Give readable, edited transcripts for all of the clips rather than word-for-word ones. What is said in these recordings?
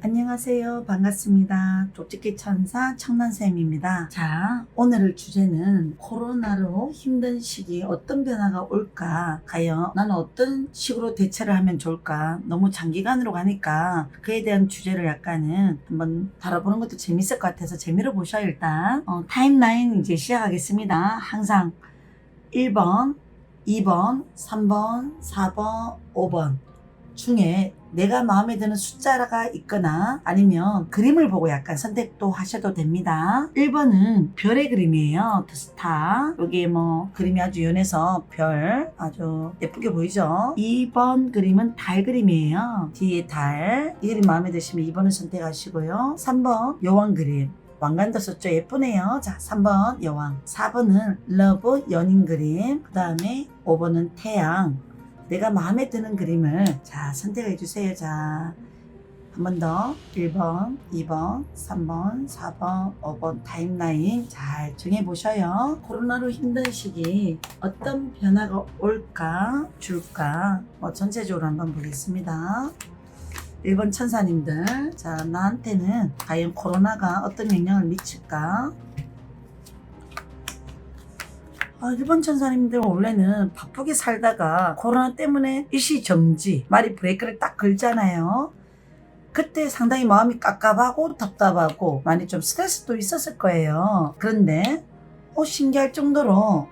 안녕하세요. 반갑습니다. 쪽집게 천사 청란쌤입니다. 자, 오늘 주제는 코로나로 힘든 시기 어떤 변화가 올까? 과연 나는 어떤 식으로 대처를 하면 좋을까? 너무 장기간으로 가니까 그에 대한 주제를 약간은 한번 다뤄보는 것도 재밌을 것 같아서 재미로 보셔요. 일단 타임라인 이제 시작하겠습니다. 항상 1번, 2번, 3번, 4번, 5번 중에 내가 마음에 드는 숫자가 있거나 아니면 그림을 보고 약간 선택도 하셔도 됩니다. 1번은 별의 그림이에요. 더 스타. 여기에 뭐 그림이 아주 연해서 별 아주 예쁘게 보이죠. 2번 그림은 달 그림이에요. 뒤에 달. 이 그림 마음에 드시면 2번을 선택하시고요. 3번 여왕 그림. 왕관도 썼죠. 예쁘네요. 자, 3번 여왕. 4번은 러브 연인 그림. 그 다음에 5번은 태양. 내가 마음에 드는 그림을 자 선택해 주세요. 자, 한 번 더 1번, 2번, 3번, 4번, 5번 타임라인 잘 정해 보셔요. 코로나로 힘든 시기 어떤 변화가 올까 줄까 전체적으로 한번 보겠습니다. 1번 천사님들, 자 나한테는 과연 코로나가 어떤 영향을 미칠까? 1번 천사님들 원래는 바쁘게 살다가 코로나 때문에 일시정지, 말이 브레이크를 딱 걸잖아요. 그때 상당히 마음이 깝깝하고 답답하고 많이 좀 스트레스도 있었을 거예요. 그런데 신기할 정도로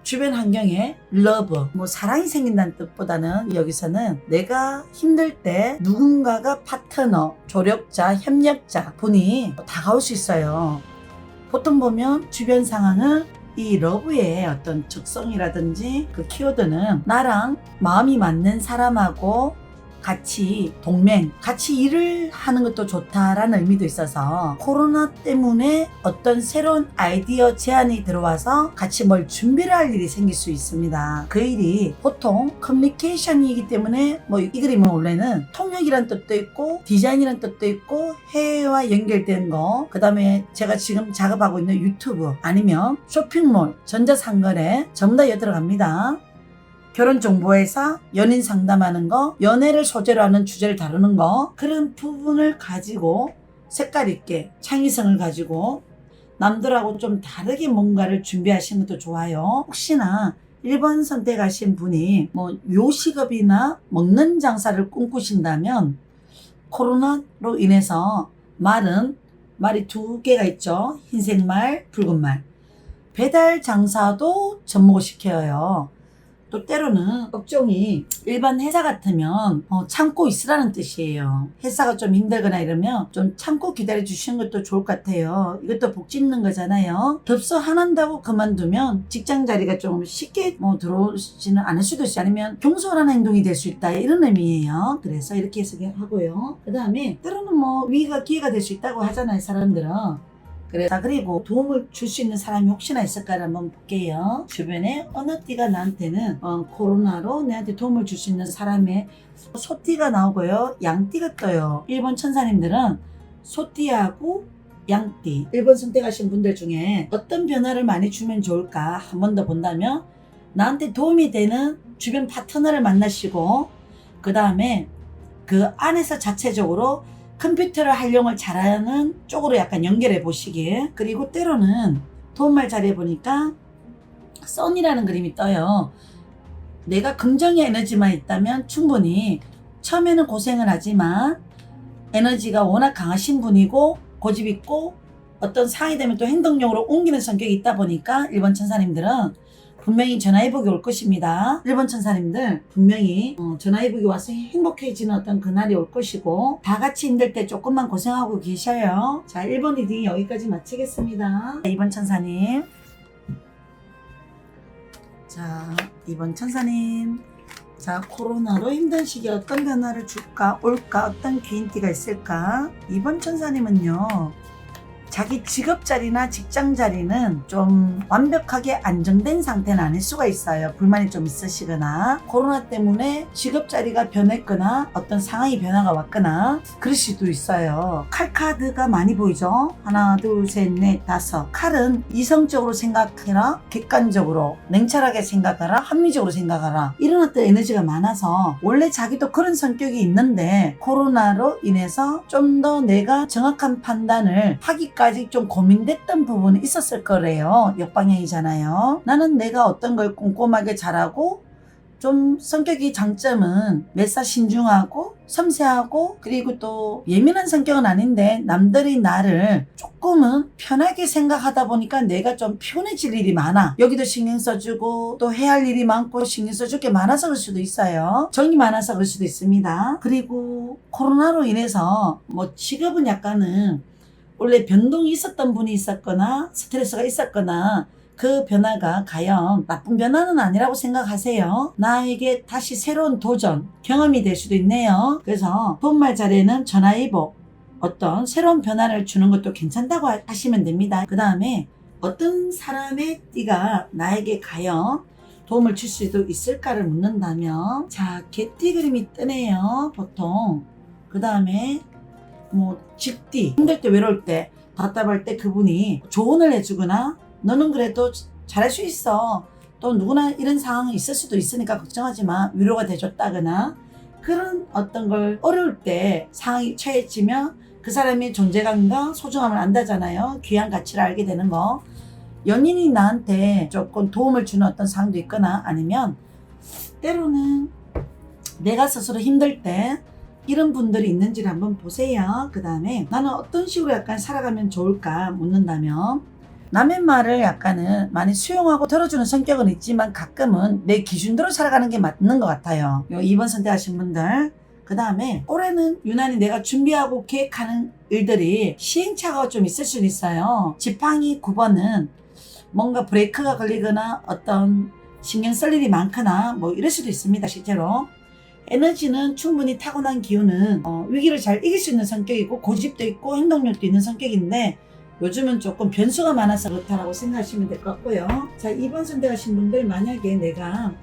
주변 환경에 러브, 사랑이 생긴다는 뜻보다는 여기서는 내가 힘들 때 누군가가 파트너, 조력자, 협력자 분이 다가올 수 있어요. 보통 보면 주변 상황은 이 러브의 어떤 적성이라든지 그 키워드는 나랑 마음이 맞는 사람하고 같이 동맹, 같이 일을 하는 것도 좋다라는 의미도 있어서 코로나 때문에 어떤 새로운 아이디어 제안이 들어와서 같이 뭘 준비를 할 일이 생길 수 있습니다. 그 일이 보통 커뮤니케이션이기 때문에 이 그림은 원래는 통역이란 뜻도 있고 디자인이란 뜻도 있고 해외와 연결된 거, 그 다음에 제가 지금 작업하고 있는 유튜브 아니면 쇼핑몰, 전자상거래 전부 다 들어갑니다. 결혼정보회사, 연인 상담하는 거, 연애를 소재로 하는 주제를 다루는 거, 그런 부분을 가지고 색깔 있게 창의성을 가지고 남들하고 좀 다르게 뭔가를 준비하시는 것도 좋아요. 혹시나 1번 선택하신 분이 요식업이나 먹는 장사를 꿈꾸신다면 코로나로 인해서 말이 두 개가 있죠. 흰색 말, 붉은 말. 배달 장사도 접목을 시켜요. 또 때로는 업종이 일반 회사 같으면 참고 있으라는 뜻이에요. 회사가 좀 힘들거나 이러면 좀 참고 기다려 주시는 것도 좋을 것 같아요. 이것도 복 짓는 거잖아요. 덥서 안 한다고 그만두면 직장 자리가 좀 쉽게 들어오지는 않을 수도 있어요. 아니면 경솔한 행동이 될 수 있다 이런 의미예요. 그래서 이렇게 해석하고요. 그 다음에 때로는 위기가 기회가 될 수 있다고 하잖아요, 사람들은. 그리고 도움을 줄 수 있는 사람이 혹시나 있을까를 한번 볼게요. 주변에 어느 띠가 나한테는 코로나로 내한테 도움을 줄 수 있는 사람의 소띠가 나오고요. 양띠가 떠요. 1번 천사님들은 소띠하고 양띠 1번 선택하신 분들 중에 어떤 변화를 많이 주면 좋을까 한 번 더 본다면 나한테 도움이 되는 주변 파트너를 만나시고 그 다음에 그 안에서 자체적으로 컴퓨터를 활용을 잘하는 쪽으로 약간 연결해 보시길. 그리고 때로는 도움말 자리에 보니까 선이라는 그림이 떠요. 내가 긍정의 에너지만 있다면 충분히 처음에는 고생을 하지만 에너지가 워낙 강하신 분이고 고집 있고 어떤 상황이 되면 또 행동력으로 옮기는 성격이 있다 보니까 1번 천사님들은 분명히 전화위복이 올 것입니다. 1번 천사님들 분명히 전화위복이 와서 행복해지는 어떤 그날이 올 것이고 다 같이 힘들 때 조금만 고생하고 계셔요. 자, 1번 리딩 여기까지 마치겠습니다. 2번 천사님, 자 2번 천사님, 자 코로나로 힘든 시기에 어떤 변화를 줄까 올까 어떤 기인띠가 있을까? 2번 천사님은요 자기 직업 자리나 직장 자리는 좀 완벽하게 안정된 상태는 아닐 수가 있어요. 불만이 좀 있으시거나 코로나 때문에 직업 자리가 변했거나 어떤 상황이 변화가 왔거나 그럴 수도 있어요. 칼 카드가 많이 보이죠? 하나, 둘, 셋, 넷, 다섯. 칼은 이성적으로 생각해라, 객관적으로 냉철하게 생각하라, 합리적으로 생각하라, 이런 어떤 에너지가 많아서 원래 자기도 그런 성격이 있는데 코로나로 인해서 좀 더 내가 정확한 판단을 하기까지 좀 고민됐던 부분이 있었을 거래요. 역방향이잖아요. 나는 내가 어떤 걸 꼼꼼하게 잘하고 좀 성격이 장점은 매사 신중하고 섬세하고 그리고 또 예민한 성격은 아닌데 남들이 나를 조금은 편하게 생각하다 보니까 내가 좀 피곤해질 일이 많아. 여기도 신경 써주고 또 해야 할 일이 많고 신경 써줄 게 많아서 그럴 수도 있어요. 정이 많아서 그럴 수도 있습니다. 그리고 코로나로 인해서 뭐 직업은 약간은 원래 변동이 있었던 분이 있었거나 스트레스가 있었거나 그 변화가 과연 나쁜 변화는 아니라고 생각하세요. 나에게 다시 새로운 도전, 경험이 될 수도 있네요. 그래서 도움말 자리에는 전화위복, 어떤 새로운 변화를 주는 것도 괜찮다고 하시면 됩니다. 그 다음에 어떤 사람의 띠가 나에게 과연 도움을 줄 수도 있을까를 묻는다면 자, 개띠 그림이 뜨네요. 보통. 그 다음에 뭐 집띠, 힘들 때 외로울 때 답답할 때 그분이 조언을 해주거나 너는 그래도 잘할 수 있어. 또 누구나 이런 상황이 있을 수도 있으니까 걱정하지 마. 위로가 돼줬다거나 그런 어떤 걸 어려울 때 상황이 처해지면 그 사람의 존재감과 소중함을 안다잖아요. 귀한 가치를 알게 되는 거. 연인이 나한테 조금 도움을 주는 어떤 상황도 있거나 아니면 때로는 내가 스스로 힘들 때 이런 분들이 있는지를 한번 보세요. 그 다음에 나는 어떤 식으로 약간 살아가면 좋을까 묻는다면 남의 말을 약간은 많이 수용하고 들어주는 성격은 있지만 가끔은 내 기준대로 살아가는 게 맞는 것 같아요. 2번 선택하신 분들. 그 다음에 올해는 유난히 내가 준비하고 계획하는 일들이 시행착오가 좀 있을 수는 있어요. 지팡이 9번은 뭔가 브레이크가 걸리거나 어떤 신경 쓸 일이 많거나 뭐 이럴 수도 있습니다. 실제로. 에너지는 충분히 타고난 기운은 위기를 잘 이길 수 있는 성격이고 고집도 있고 행동력도 있는 성격인데 요즘은 조금 변수가 많아서 그렇다라고 생각하시면 될 것 같고요. 자, 2번 선택하신 분들 만약에 내가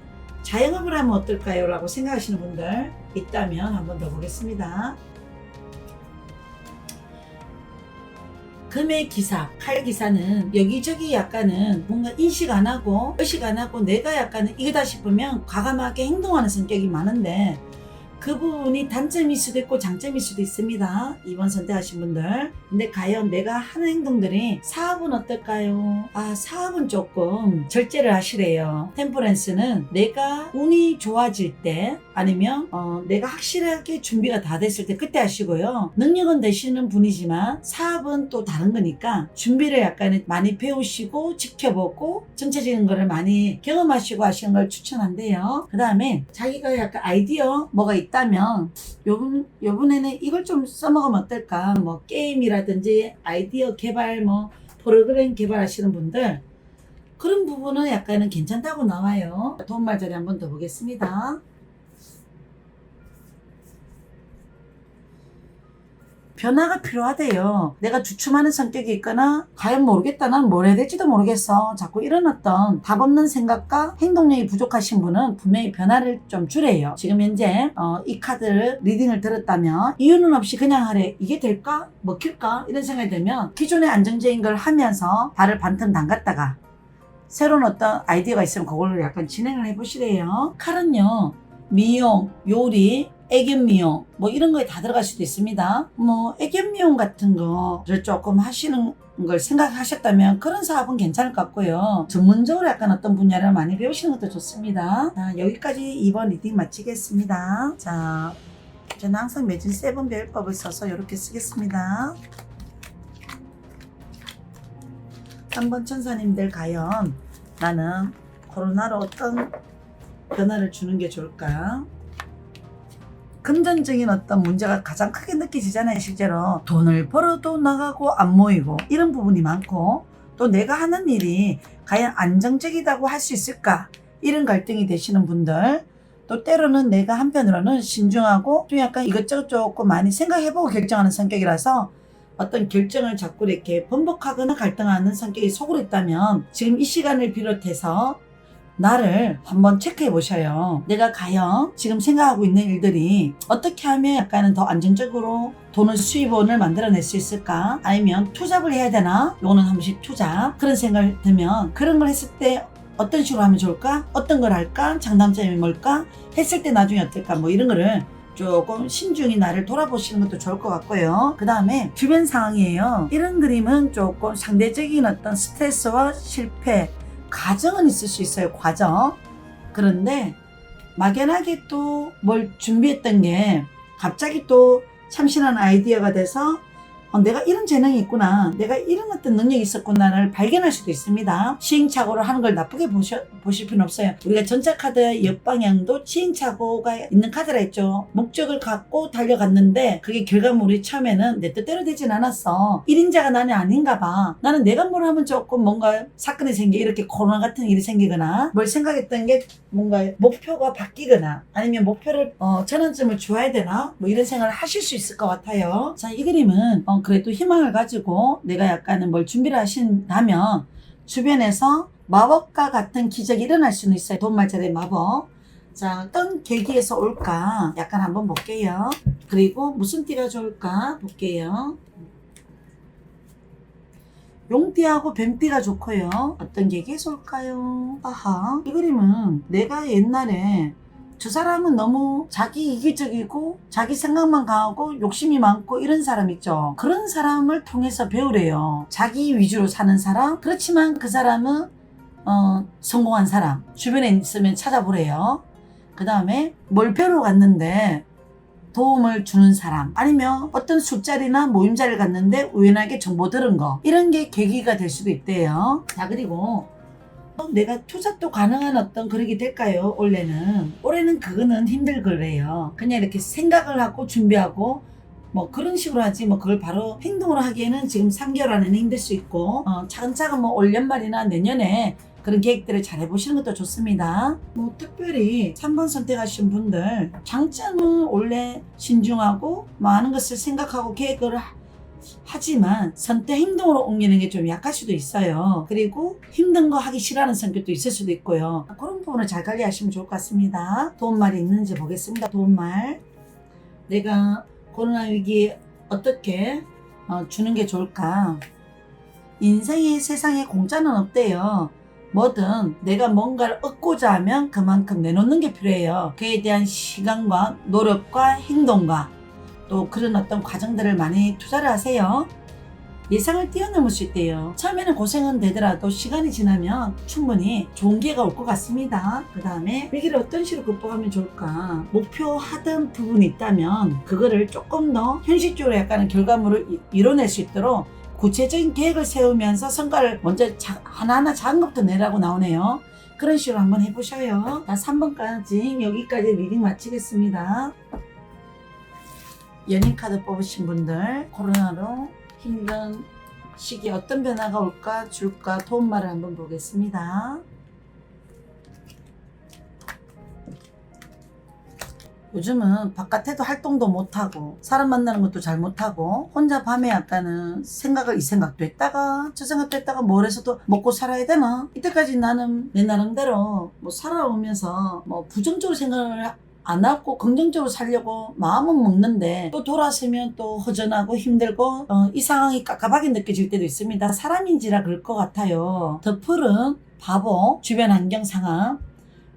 자영업을 하면 어떨까요? 라고 생각하시는 분들 있다면 한번 더 보겠습니다. 금의 기사, 칼 기사는 여기저기 약간은 뭔가 인식 안 하고 의식 안 하고 내가 약간은 이거다 싶으면 과감하게 행동하는 성격이 많은데 그 부분이 단점일 수도 있고 장점일 수도 있습니다. 2번 선택하신 분들. 근데 과연 내가 하는 행동들이 사업은 어떨까요? 사업은 조금 절제를 하시래요. 템퍼런스는 내가 운이 좋아질 때 아니면 내가 확실하게 준비가 다 됐을 때 그때 하시고요. 능력은 되시는 분이지만 사업은 또 다른 거니까 준비를 약간 많이 배우시고 지켜보고 전체적인 거를 많이 경험하시고 하시는 걸 추천한대요. 그 다음에 자기가 약간 아이디어 뭐가 있다면 요번에는 이걸 좀 써먹으면 어떨까? 뭐 게임이라든지 아이디어 개발 뭐 프로그램 개발하시는 분들 그런 부분은 약간은 괜찮다고 나와요. 도움말 자리 한번 더 보겠습니다. 변화가 필요하대요. 내가 주춤하는 성격이 있거나 과연 모르겠다. 난 뭘 해야 될지도 모르겠어. 자꾸 이런 어떤 답 없는 생각과 행동력이 부족하신 분은 분명히 변화를 좀 주래요. 지금 현재 이 카드를 리딩을 들었다면 이유는 없이 그냥 하래. 이게 될까? 먹힐까? 이런 생각이 들면 기존의 안정적인 걸 하면서 발을 반틈 담갔다가 새로운 어떤 아이디어가 있으면 그걸로 약간 진행을 해보시래요. 칼은요. 미용, 요리, 애견 미용 뭐 이런 거에 다 들어갈 수도 있습니다. 뭐 애견 미용 같은 거를 조금 하시는 걸 생각하셨다면 그런 사업은 괜찮을 것 같고요. 전문적으로 약간 어떤 분야를 많이 배우시는 것도 좋습니다. 자, 여기까지 2번 리딩 마치겠습니다. 자, 저는 항상 매진 7 배열법을 써서 이렇게 쓰겠습니다. 3번 천사님들 과연 나는 코로나로 어떤 변화를 주는 게 좋을까? 금전적인 어떤 문제가 가장 크게 느껴지잖아요. 실제로 돈을 벌어도 나가고 안 모이고 이런 부분이 많고 또 내가 하는 일이 과연 안정적이라고 할 수 있을까 이런 갈등이 되시는 분들 또 때로는 내가 한편으로는 신중하고 또 약간 이것저것 조금 많이 생각해보고 결정하는 성격이라서 어떤 결정을 자꾸 이렇게 번복하거나 갈등하는 성격이 속으로 있다면 지금 이 시간을 비롯해서 나를 한번 체크해 보셔요. 내가 과연 지금 생각하고 있는 일들이 어떻게 하면 약간은 더 안정적으로 돈을 수입원을 만들어낼 수 있을까? 아니면 투잡을 해야 되나? 요거는 한 번씩 투잡. 그런 생각이 들면 그런 걸 했을 때 어떤 식으로 하면 좋을까? 어떤 걸 할까? 장단점이 뭘까? 했을 때 나중에 어떨까? 뭐 이런 거를 조금 신중히 나를 돌아보시는 것도 좋을 것 같고요. 그 다음에 주변 상황이에요. 이런 그림은 조금 상대적인 어떤 스트레스와 실패, 과정은 있을 수 있어요. 과정. 그런데 막연하게 또 뭘 준비했던 게 갑자기 또 참신한 아이디어가 돼서 내가 이런 재능이 있구나, 내가 이런 어떤 능력이 있었구나를 발견할 수도 있습니다. 시행착오를 하는 걸 나쁘게 보실 필요는 없어요. 우리가 전자카드의 역방향도 시행착오가 있는 카드라 했죠. 목적을 갖고 달려갔는데 그게 결과물이 처음에는 내 뜻대로 되진 않았어. 1인자가 나는 아닌가 봐. 나는 내가 뭘 하면 조금 뭔가 사건이 생겨, 이렇게 코로나 같은 일이 생기거나 뭘 생각했던 게 뭔가 목표가 바뀌거나 아니면 목표를 전환점을 줘야 되나 뭐 이런 생각을 하실 수 있을 것 같아요. 자, 이 그림은 그래도 희망을 가지고 내가 약간은 뭘 준비를 하신다면 주변에서 마법과 같은 기적이 일어날 수는 있어요. 돈말자리의 마법. 자, 어떤 계기에서 올까 약간 한번 볼게요. 그리고 무슨 띠가 좋을까 볼게요. 용띠하고 뱀띠가 좋고요. 어떤 계기에서 올까요? 아하, 이 그림은 내가 옛날에 저 사람은 너무 자기 이기적이고 자기 생각만 강하고 욕심이 많고 이런 사람 있죠. 그런 사람을 통해서 배우래요. 자기 위주로 사는 사람. 그렇지만 그 사람은 성공한 사람 주변에 있으면 찾아보래요. 그 다음에 뭘 배우러 갔는데 도움을 주는 사람, 아니면 어떤 술자리나 모임자리를 갔는데 우연하게 정보 들은 거, 이런 게 계기가 될 수도 있대요. 자, 그리고 내가 투잡도 가능한 어떤 그러게 될까요? 올해는 그거는 힘들 거래요. 그냥 이렇게 생각을 하고 준비하고 뭐 그런 식으로 하지 뭐 그걸 바로 행동으로 하기에는 지금 3개월 안에는 힘들 수 있고 차근차근 뭐 올 연말이나 내년에 그런 계획들을 잘 해보시는 것도 좋습니다. 뭐 특별히 3번 선택하신 분들 장점은 원래 신중하고 많은 것을 생각하고 계획을 하지만 선택 행동으로 옮기는 게 좀 약할 수도 있어요. 그리고 힘든 거 하기 싫어하는 성격도 있을 수도 있고요. 그런 부분을 잘 관리하시면 좋을 것 같습니다. 도움말이 있는지 보겠습니다. 도움말. 내가 코로나 위기에 어떻게 주는 게 좋을까? 인생의 세상에 공짜는 없대요. 뭐든 내가 뭔가를 얻고자 하면 그만큼 내놓는 게 필요해요. 그에 대한 시간과 노력과 행동과 또 그런 어떤 과정들을 많이 투자를 하세요. 예상을 뛰어넘을 수 있대요. 처음에는 고생은 되더라도 시간이 지나면 충분히 좋은 기회가 올 것 같습니다. 그 다음에 위기를 어떤 식으로 극복하면 좋을까? 목표하던 부분이 있다면 그거를 조금 더 현실적으로 약간의 결과물을 이뤄낼 수 있도록 구체적인 계획을 세우면서 성과를 먼저 하나하나 작은 것부터 내라고 나오네요. 그런 식으로 한번 해보셔요. 자, 3번까지 여기까지 리딩 마치겠습니다. 연인 카드 뽑으신 분들, 코로나로 힘든 시기에 어떤 변화가 올까 줄까 도움말을 한번 보겠습니다. 요즘은 바깥에도 활동도 못하고 사람 만나는 것도 잘 못하고 혼자 밤에 약간은 이 생각도 했다가 저 생각도 했다가 뭘 해서도 먹고 살아야 되나? 이때까지 나는 내 나름대로 뭐 살아오면서 뭐 부정적으로 생각을 안 하고 긍정적으로 살려고 마음은 먹는데 또 돌아서면 또 허전하고 힘들고 이 상황이 깝깝하게 느껴질 때도 있습니다. 사람인지라 그럴 것 같아요. 더 푸른 바보 주변 환경 상황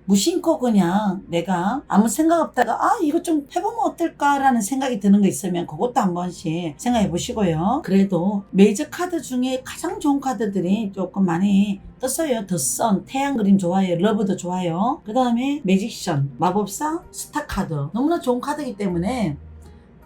무심코 그냥 내가 아무 생각 없다가 이거 좀 해보면 어떨까라는 생각이 드는 거 있으면 그것도 한 번씩 생각해 보시고요. 그래도 메이저 카드 중에 가장 좋은 카드들이 조금 많이 떴어요. 더선, 태양 그림 좋아요. 러브도 좋아요. 그 다음에 매직션, 마법사, 스타 카드 너무나 좋은 카드이기 때문에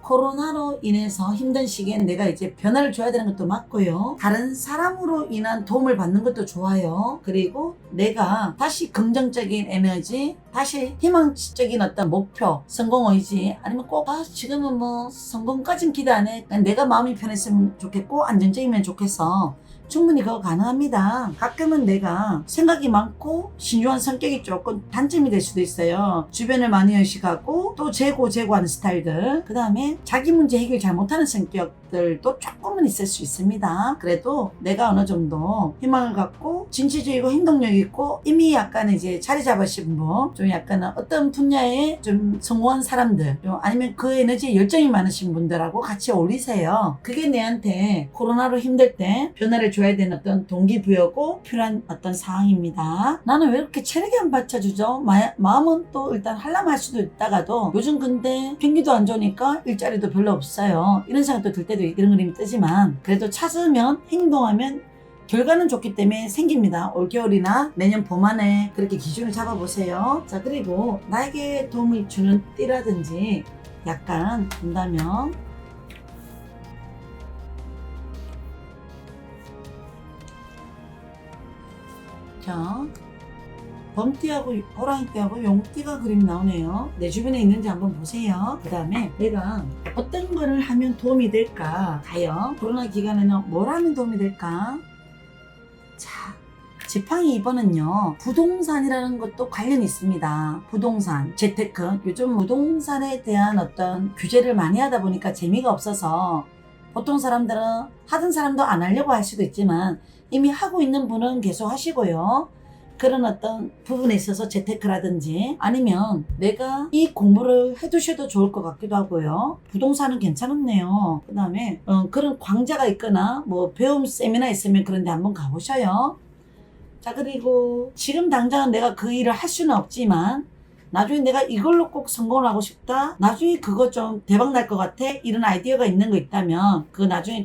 코로나로 인해서 힘든 시기엔 내가 이제 변화를 줘야 되는 것도 맞고요. 다른 사람으로 인한 도움을 받는 것도 좋아요. 그리고 내가 다시 긍정적인 에너지, 다시 희망적인 어떤 목표, 성공 의지, 아니면 꼭 지금은 뭐 성공까진 기대 안 해. 내가 마음이 편했으면 좋겠고 안정적이면 좋겠어. 충분히 그거 가능합니다. 가끔은 내가 생각이 많고 신중한 성격이 조금 단점이 될 수도 있어요. 주변을 많이 의식하고 또 재고하는 스타일들, 그 다음에 자기 문제 해결 잘 못하는 성격들도 조금은 있을 수 있습니다. 그래도 내가 어느 정도 희망을 갖고 진취적이고 행동력 있고 이미 약간 이제 자리 잡으신 분, 좀 약간 어떤 분야에 좀 성공한 사람들, 좀 아니면 그 에너지에 열정이 많으신 분들하고 같이 어울리세요. 그게 내한테 코로나로 힘들 때 변화를 줘야 되는 어떤 동기부여고 필요한 어떤 상황입니다. 나는 왜 이렇게 체력이 안 받쳐주죠? 마음은 또 일단 하려면 할 수도 있다가도 요즘 근데 경기도 안 좋으니까 일자리도 별로 없어요. 이런 생각도 들 때도 이런 그림이 뜨지만 그래도 찾으면 행동하면 결과는 좋기 때문에 생깁니다. 올겨울이나 내년 봄 안에 그렇게 기준을 잡아보세요. 자, 그리고 나에게 도움을 주는 띠라든지 약간 본다면 자, 범띠하고 호랑이띠하고 용띠가 그림 나오네요. 내 주변에 있는지 한번 보세요. 그 다음에 내가 어떤 거를 하면 도움이 될까? 과연 코로나 기간에는 뭘 하면 도움이 될까? 자, 지팡이 2번은요 부동산이라는 것도 관련이 있습니다. 부동산, 재테크. 요즘 부동산에 대한 어떤 규제를 많이 하다 보니까 재미가 없어서 보통 사람들은 하던 사람도 안 하려고 할 수도 있지만 이미 하고 있는 분은 계속 하시고요. 그런 어떤 부분에 있어서 재테크라든지 아니면 내가 이 공부를 해두셔도 좋을 것 같기도 하고요. 부동산은 괜찮았네요. 그 다음에 그런 강좌가 있거나 뭐 배움 세미나 있으면 그런 데 한번 가보셔요. 자, 그리고 지금 당장은 내가 그 일을 할 수는 없지만 나중에 내가 이걸로 꼭 성공을 하고 싶다, 나중에 그거 좀 대박 날 것 같아, 이런 아이디어가 있는 거 있다면 그거 나중에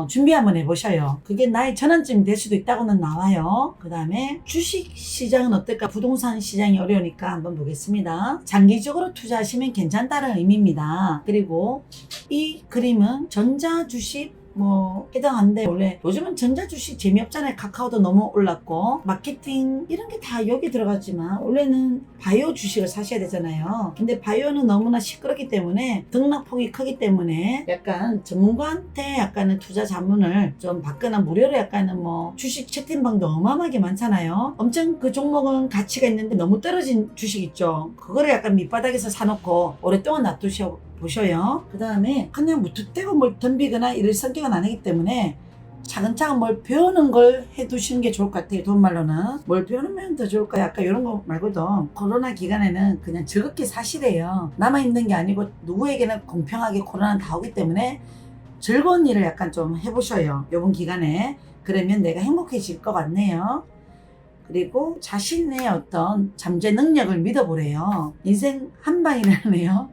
준비 한번 해보셔요. 그게 나의 전환점이 될 수도 있다고는 나와요. 그 다음에 주식 시장은 어떨까? 부동산 시장이 어려우니까 한번 보겠습니다. 장기적으로 투자하시면 괜찮다는 의미입니다. 그리고 이 그림은 전자주식 뭐 해당한데 원래 요즘은 전자주식 재미없잖아요. 카카오도 너무 올랐고 마케팅 이런 게 다 여기 들어갔지만 원래는 바이오 주식을 사셔야 되잖아요. 근데 바이오는 너무나 시끄럽기 때문에 등락폭이 크기 때문에 약간 전문가한테 약간은 투자 자문을 좀 받거나 무료로 약간은 뭐 주식 채팅방도 어마어마하게 많잖아요. 엄청 그 종목은 가치가 있는데 너무 떨어진 주식 있죠. 그거를 약간 밑바닥에서 사놓고 오랫동안 보셔요. 그 다음에 그냥 무턱대고 뭘 덤비거나 이럴 성격은 아니기 때문에 차근차근 뭘 배우는 걸 해두시는 게 좋을 것 같아요. 돈 말로는 뭘 배우면 더 좋을까? 약간 이런 거 말고도 코로나 기간에는 그냥 즐겁게 사시래요. 남아있는 게 아니고 누구에게나 공평하게 코로나는 다 오기 때문에 즐거운 일을 약간 좀 해보셔요. 이번 기간에. 그러면 내가 행복해질 것 같네요. 그리고 자신의 어떤 잠재 능력을 믿어보래요. 인생 한방이라네요.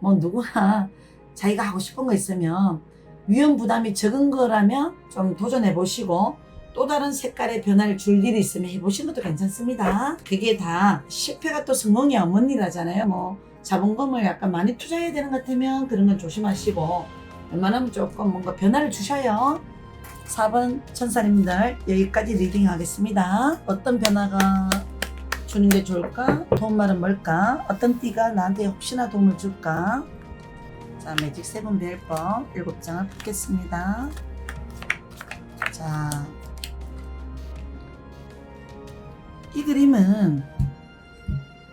뭐 누구나 자기가 하고 싶은 거 있으면 위험 부담이 적은 거라면 좀 도전해 보시고 또 다른 색깔의 변화를 줄 일이 있으면 해보시는 것도 괜찮습니다. 그게 다 실패가 또 성공의 어머니라잖아요. 뭐 자본금을 약간 많이 투자해야 되는 것 같으면 그런 건 조심하시고 웬만하면 조금 뭔가 변화를 주셔요. 4번 천사님들 여기까지 리딩 하겠습니다. 어떤 변화가 주는 게 좋을까? 도움말은 뭘까? 어떤 띠가 나한테 혹시나 도움을 줄까? 자, 매직 7 배열법 7장을 풀겠습니다. 자, 이 그림은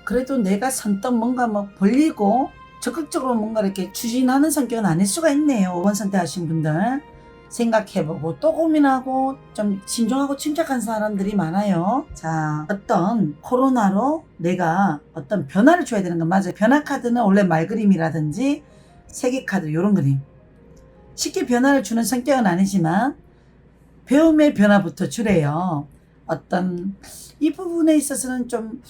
그래도 내가 선뜻 뭔가 뭐 벌리고 적극적으로 뭔가 이렇게 추진하는 성격은 아닐 수가 있네요. 5번 선택하신 분들. 생각해보고 또 고민하고 좀 신중하고 침착한 사람들이 많아요. 자, 어떤 코로나로 내가 어떤 변화를 줘야 되는 건 맞아요. 변화 카드는 원래 말그림이라든지 세계카드 이런 그림. 쉽게 변화를 주는 성격은 아니지만 배움의 변화부터 주래요. 어떤 이 부분에 있어서는 좀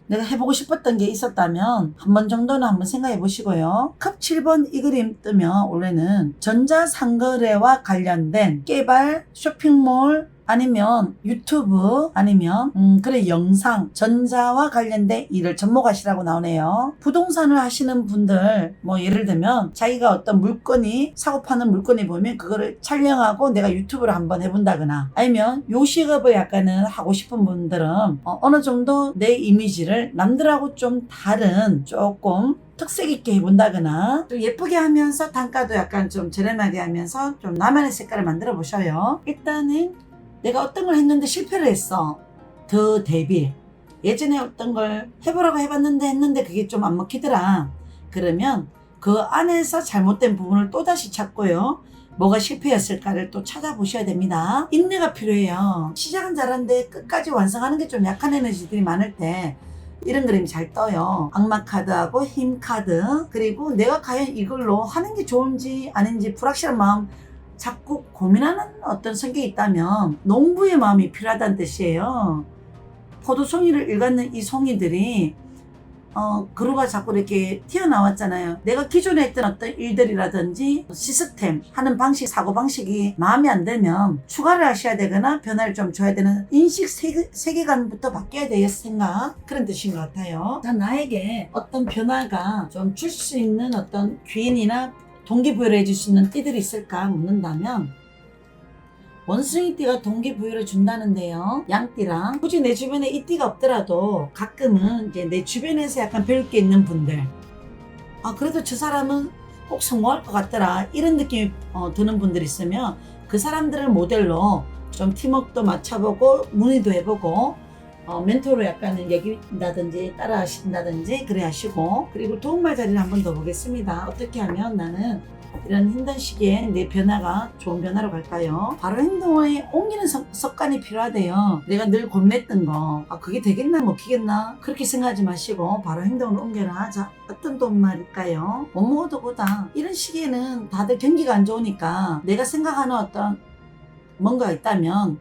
내가 해보고 싶었던 게 있었다면 한 번 정도는 한번 생각해 보시고요. 컵 7번 이 그림 뜨면 원래는 전자상거래와 관련된 개발, 쇼핑몰, 아니면 유튜브, 아니면 그래 영상, 전자와 관련된 일을 접목하시라고 나오네요. 부동산을 하시는 분들 뭐 예를 들면 자기가 어떤 물건이 사고 파는 물건이 보면 그거를 촬영하고 내가 유튜브를 한번 해본다거나 아니면 요식업을 약간은 하고 싶은 분들은 어느 정도 내 이미지를 남들하고 좀 다른 조금 특색 있게 해본다거나 좀 예쁘게 하면서 단가도 약간 좀 저렴하게 하면서 좀 나만의 색깔을 만들어 보셔요. 일단은 내가 어떤 걸 했는데 실패를 했어. 더 대비. 예전에 어떤 걸 해보라고 해봤는데 했는데 그게 좀 안 먹히더라. 그러면 그 안에서 잘못된 부분을 또다시 찾고요. 뭐가 실패였을까를 또 찾아보셔야 됩니다. 인내가 필요해요. 시작은 잘하는데 끝까지 완성하는 게 좀 약한 에너지들이 많을 때 이런 그림이 잘 떠요. 악마 카드하고 힘 카드, 그리고 내가 과연 이걸로 하는 게 좋은지 아닌지 불확실한 마음 자꾸 고민하는 어떤 성격이 있다면 농부의 마음이 필요하다는 뜻이에요. 포도송이를 일컫는 이 송이들이 그루가 자꾸 이렇게 튀어나왔잖아요. 내가 기존에 했던 어떤 일들이라든지 시스템 하는 방식, 사고방식이 마음에 안 들면 추가를 하셔야 되거나 변화를 좀 줘야 되는 인식 세계관부터 바뀌어야 되겠 생각, 그런 뜻인 것 같아요. 자, 나에게 어떤 변화가 좀 줄 수 있는 어떤 귀인이나 동기부여를 해줄 수 있는 띠들이 있을까 묻는다면 원숭이 띠가 동기부여를 준다는데요. 양띠랑 굳이 내 주변에 이 띠가 없더라도 가끔은 이제 내 주변에서 약간 배울 게 있는 분들, 그래도 저 사람은 꼭 성공할 것 같더라, 이런 느낌이 드는 분들이 있으면 그 사람들을 모델로 좀 팀워크도 맞춰보고 문의도 해보고 멘토로 약간 얘기한다든지 따라 하신다든지 그래 하시고, 그리고 도움말 자리를 한 번 더 보겠습니다. 어떻게 하면 나는 이런 힘든 시기에 내 변화가 좋은 변화로 갈까요? 바로 행동에 옮기는 습관이 필요하대요. 내가 늘 고민했던 거 그게 되겠나 먹히겠나 그렇게 생각하지 마시고 바로 행동을 옮겨라. 자, 어떤 도움말일까요? 못 먹어도 보다. 이런 시기에는 다들 경기가 안 좋으니까 내가 생각하는 어떤 뭔가 있다면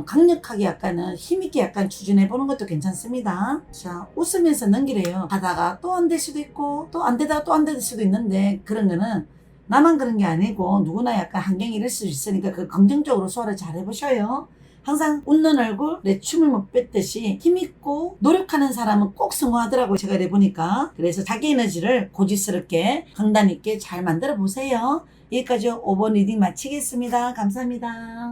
강력하게 약간은 힘있게 약간 추진해보는 것도 괜찮습니다. 자, 웃으면서 넘기래요. 하다가 또 안 될 수도 있고 또 안 되다가 또 안 될 수도 있는데, 그런 거는 나만 그런 게 아니고 누구나 약간 환경이 이럴 수 있으니까 그 긍정적으로 소화를 잘 해보셔요. 항상 웃는 얼굴, 내 춤을 못 뺐듯이 힘있고 노력하는 사람은 꼭 성공하더라고요. 제가 해보니까. 그래서 자기 에너지를 고집스럽게 강단 있게 잘 만들어 보세요. 여기까지 5번 리딩 마치겠습니다. 감사합니다.